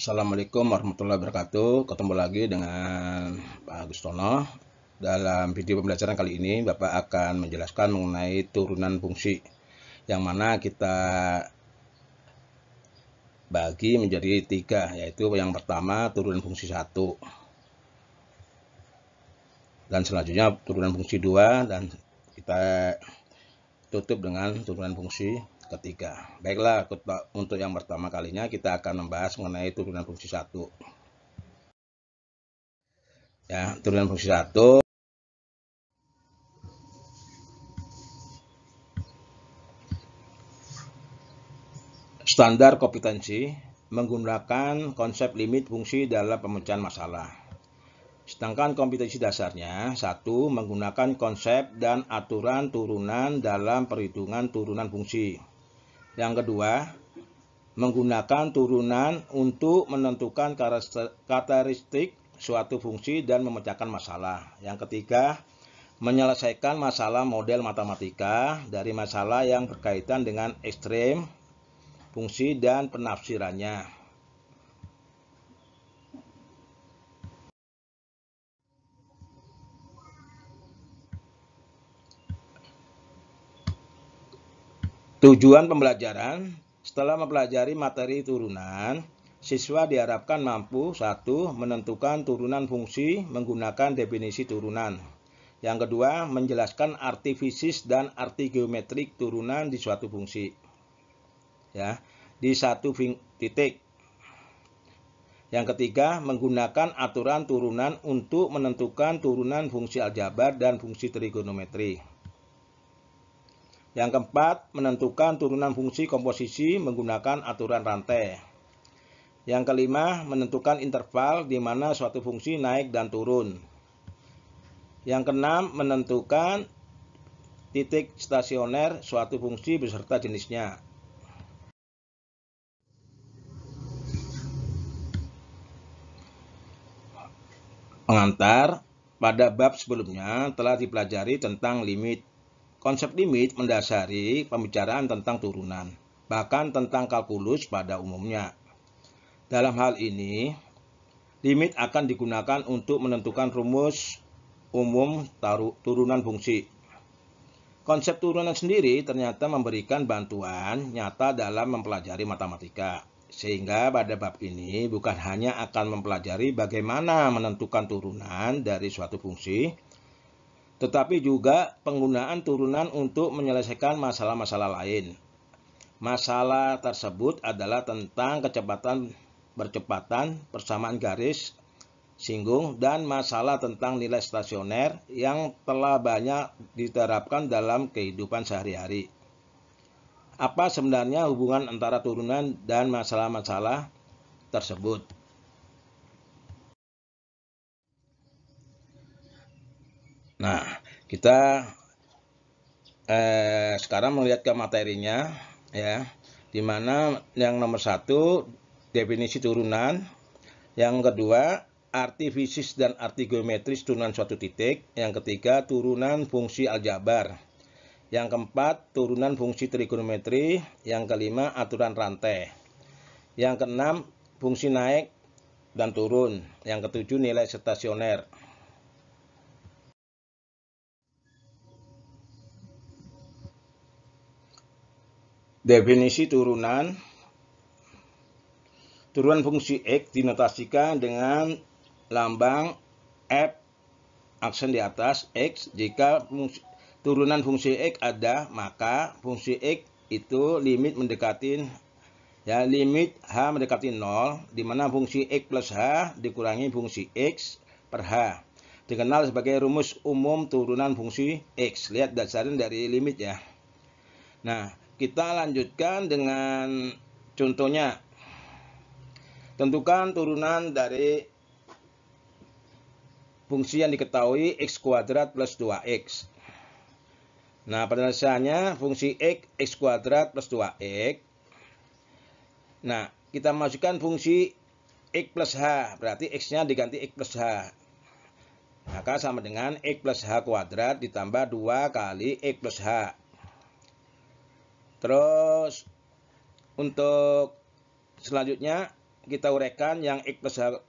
Assalamualaikum warahmatullahi wabarakatuh. Ketemu lagi dengan Pak Agustono. Dalam video pembelajaran kali ini, Bapak akan menjelaskan mengenai turunan fungsi, yang mana kita bagi menjadi 3, yaitu yang pertama turunan fungsi 1, dan selanjutnya turunan fungsi 2, dan kita tutup dengan turunan fungsi ketiga. Baiklah, untuk yang pertama kalinya kita akan membahas mengenai turunan fungsi 1. Ya, turunan fungsi 1 standar kompetensi menggunakan konsep limit fungsi dalam pemecahan masalah. Sedangkan kompetensi dasarnya 1 menggunakan konsep dan aturan turunan dalam perhitungan turunan fungsi. Yang kedua, menggunakan turunan untuk menentukan karakteristik suatu fungsi dan memecahkan masalah. Yang ketiga, menyelesaikan masalah model matematika dari masalah yang berkaitan dengan ekstrem fungsi dan penafsirannya. Tujuan pembelajaran: setelah mempelajari materi turunan, siswa diharapkan mampu 1. Menentukan turunan fungsi menggunakan definisi turunan. Yang kedua, menjelaskan arti fisik dan arti geometrik turunan di suatu fungsi. Ya, di satu titik. Yang ketiga, menggunakan aturan turunan untuk menentukan turunan fungsi aljabar dan fungsi trigonometri. Yang keempat, menentukan turunan fungsi komposisi menggunakan aturan rantai. Yang kelima, menentukan interval di mana suatu fungsi naik dan turun. Yang keenam, menentukan titik stasioner suatu fungsi beserta jenisnya. Pengantar: pada bab sebelumnya telah dipelajari tentang limit. Konsep limit mendasari pembicaraan tentang turunan, bahkan tentang kalkulus pada umumnya. Dalam hal ini, limit akan digunakan untuk menentukan rumus umum turunan fungsi. Konsep turunan sendiri ternyata memberikan bantuan nyata dalam mempelajari matematika. Sehingga pada bab ini bukan hanya akan mempelajari bagaimana menentukan turunan dari suatu fungsi, tetapi juga penggunaan turunan untuk menyelesaikan masalah-masalah lain. Masalah tersebut adalah tentang percepatan, persamaan garis, singgung, dan masalah tentang nilai stasioner yang telah banyak diterapkan dalam kehidupan sehari-hari. Apa sebenarnya hubungan antara turunan dan masalah-masalah tersebut? Nah, kita sekarang melihat ke materinya, ya, dimana yang nomor 1 definisi turunan, yang kedua arti fisik dan arti geometris turunan suatu titik, yang ketiga turunan fungsi aljabar, yang keempat turunan fungsi trigonometri, yang kelima aturan rantai, yang keenam fungsi naik dan turun, yang ketujuh nilai stasioner. Definisi turunan. Turunan fungsi X dinotasikan dengan lambang F aksen di atas X. Jika turunan fungsi X ada, maka fungsi X itu limit mendekati limit H mendekati 0, di mana fungsi X plus H dikurangi fungsi X per H. Dikenal sebagai rumus umum turunan fungsi X. Lihat dasarnya dari limit ya. Nah, kita lanjutkan dengan contohnya. Tentukan turunan dari fungsi yang diketahui x kuadrat plus 2x. Nah, penyelesaiannya fungsi x kuadrat plus 2x. Nah, kita masukkan fungsi x plus h, berarti x-nya diganti x plus h. Maka sama dengan x plus h kuadrat ditambah 2 kali x plus h. Terus untuk selanjutnya kita uraikan yang X plus H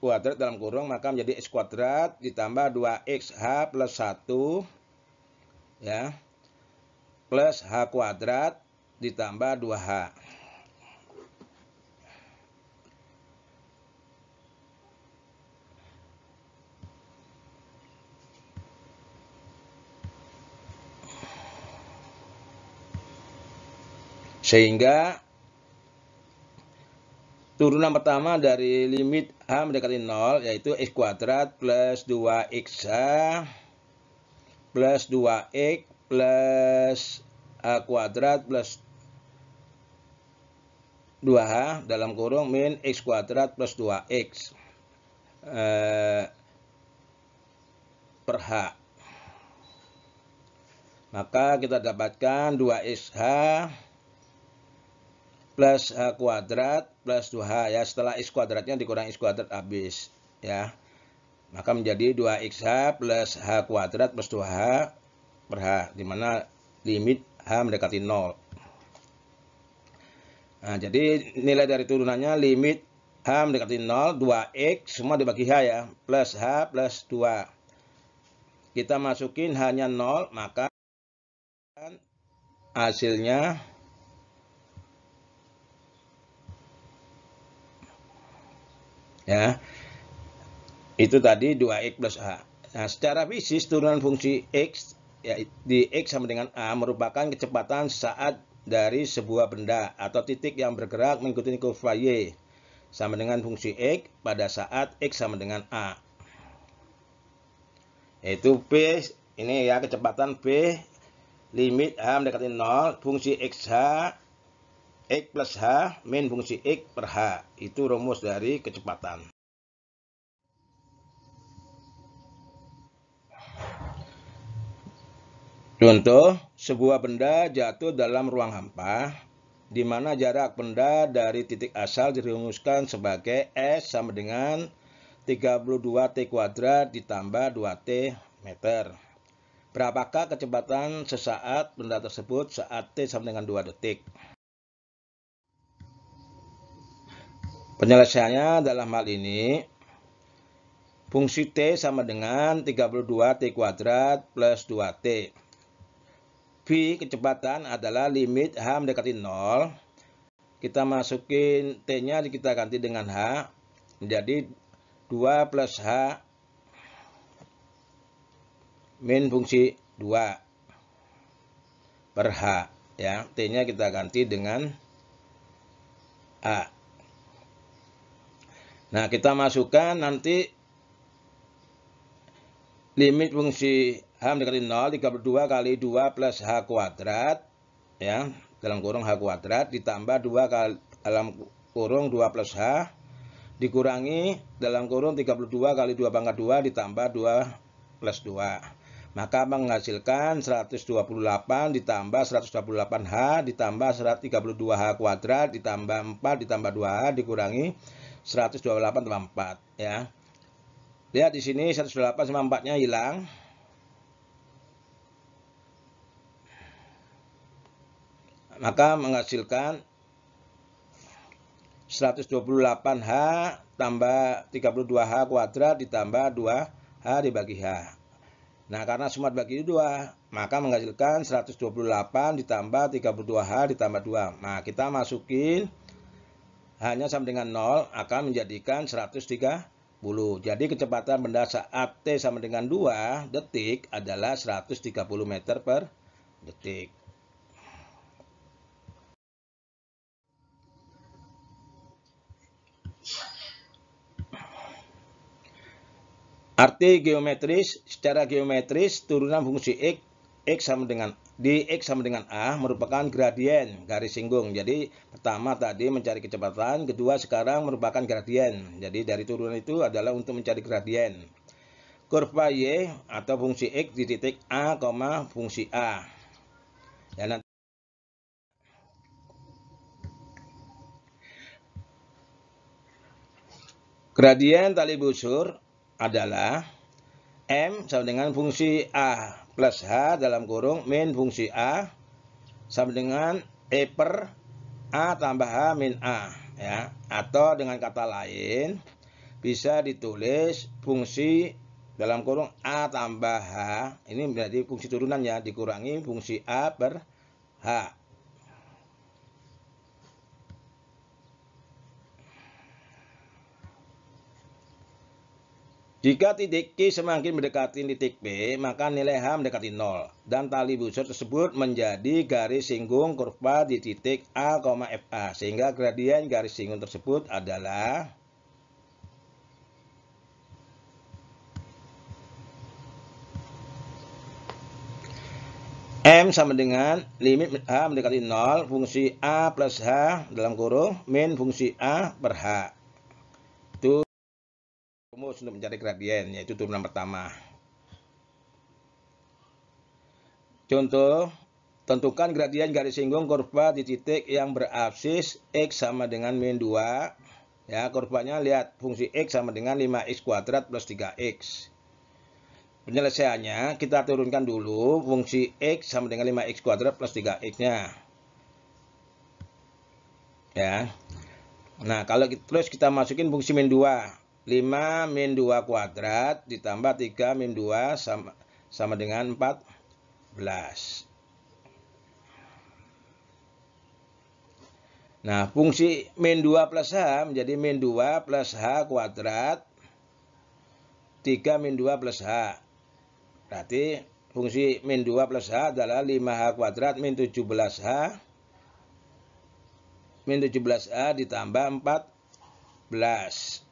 kuadrat dalam kurung, maka menjadi X kuadrat ditambah 2XH plus 1 ya, plus H kuadrat ditambah 2H. Sehingga turunan pertama dari limit H mendekati 0 yaitu X kuadrat plus 2XH plus 2X plus H kuadrat plus 2H dalam kurung min X kuadrat plus 2X per H. Maka kita dapatkan 2XH plus H kuadrat plus 2H ya, setelah X kuadratnya dikurang X kuadrat habis ya. Maka menjadi 2XH plus H kuadrat plus 2H per H, di mana limit H mendekati 0. Nah, jadi nilai dari turunannya limit H mendekati 0, 2X semua dibagi H ya, plus H plus 2. Kita masukin H-nya 0, maka hasilnya ya, itu tadi 2X plus A. Nah, secara fisik turunan fungsi X ya, di X sama dengan A merupakan kecepatan saat dari sebuah benda atau titik yang bergerak mengikuti kurva Y sama dengan fungsi X pada saat X sama dengan A. Yaitu P, ini ya kecepatan P limit H mendekati 0, fungsi XH X plus H min fungsi X per H. Itu rumus dari kecepatan. Contoh, sebuah benda jatuh dalam ruang hampa, di mana jarak benda dari titik asal dirumuskan sebagai S sama dengan 32T kuadrat ditambah 2T meter. Berapakah kecepatan sesaat benda tersebut saat T sama dengan 2 detik? Penyelesaiannya dalam hal ini, fungsi T sama dengan 32T kuadrat plus 2T. V kecepatan adalah limit H mendekati 0. Kita masukin T-nya, kita ganti dengan H, menjadi 2 plus H min fungsi 2 per H. Ya, T-nya kita ganti dengan A. Nah, kita masukkan nanti limit fungsi H mendekati 0, 32 kali 2 plus H kuadrat, ya, dalam kurung H kuadrat, ditambah 2 kali dalam kurung 2 plus H, dikurangi dalam kurung 32 kali 2 pangkat 2, ditambah 2 plus 2. Maka menghasilkan 128 ditambah 128H, ditambah 132H kuadrat, ditambah 4, ditambah 2H, dikurangi 128 tambah 4 ya. Lihat di sini 128 sama 4-nya hilang. Maka menghasilkan 128H tambah 32H kuadrat ditambah 2H dibagi H. Nah, karena semua dibagi 2, maka menghasilkan 128 ditambah 32H ditambah 2. Nah, kita masukin H-nya sama dengan 0 akan menjadikan 130. Jadi kecepatan benda saat T sama dengan 2 detik adalah 130 meter per detik. Arti geometris, secara geometris turunan fungsi X sama dengan X sama dengan A merupakan gradien garis singgung. Jadi pertama tadi mencari kecepatan, kedua sekarang merupakan gradien. Jadi dari turunan itu adalah untuk mencari gradien. Kurva Y atau fungsi X di titik A, fungsi A. Ya, nanti gradien tali busur adalah M sama dengan fungsi A plus H dalam kurung min fungsi A sama dengan E per A tambah H min A. ya, atau dengan kata lain bisa ditulis fungsi dalam kurung A tambah H, ini berarti fungsi turunan ya, dikurangi fungsi A per H. Jika titik Q semakin mendekati titik P, maka nilai H mendekati 0. Dan tali busur tersebut menjadi garis singgung kurva di titik A, FA. Sehingga gradien garis singgung tersebut adalah M sama dengan limit H mendekati 0, fungsi A plus H dalam kurung min fungsi A per H. Itu rumus untuk mencari gradien, yaitu turunan pertama. Contoh, tentukan gradien garis singgung kurva di titik yang berabsis X sama dengan min 2. Ya, kurvanya lihat fungsi X sama dengan 5X kuadrat plus 3X. Penyelesaiannya kita turunkan dulu fungsi X sama dengan 5X kuadrat plus 3X-nya. Ya. Nah, kalau terus kita masukin fungsi min 2. 5 min 2 kuadrat ditambah 3 min 2 sama dengan 14. Nah, fungsi min 2 plus H menjadi min 2 plus H kuadrat 3 min 2 plus H. Berarti fungsi min 2 plus H adalah 5H kuadrat min 17H. Min 17H ditambah 14.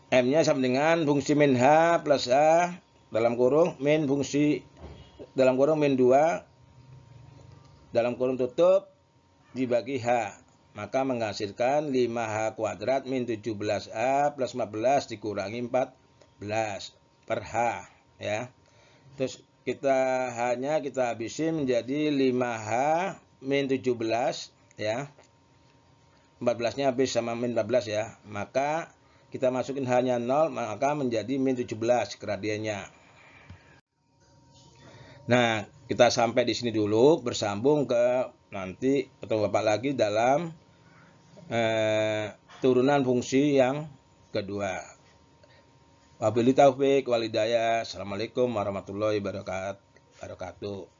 M-nya sama dengan fungsi min H plus H dalam kurung min fungsi dalam kurung min 2 dalam kurung tutup dibagi H. Maka menghasilkan 5H kuadrat min 17H plus 15 dikurangi 14 per H. Ya. Terus H-nya kita habisin menjadi 5H min 17. Ya. 14-nya habis sama min 14 ya. Maka kita masukin H-nya 0, maka menjadi min 17 gradiennya. Nah, kita sampai di sini dulu, bersambung ke nanti ketemu Bapak lagi dalam turunan fungsi yang kedua. Wabillahi taufik wal hidayah. Assalamualaikum warahmatullahi wabarakatuh.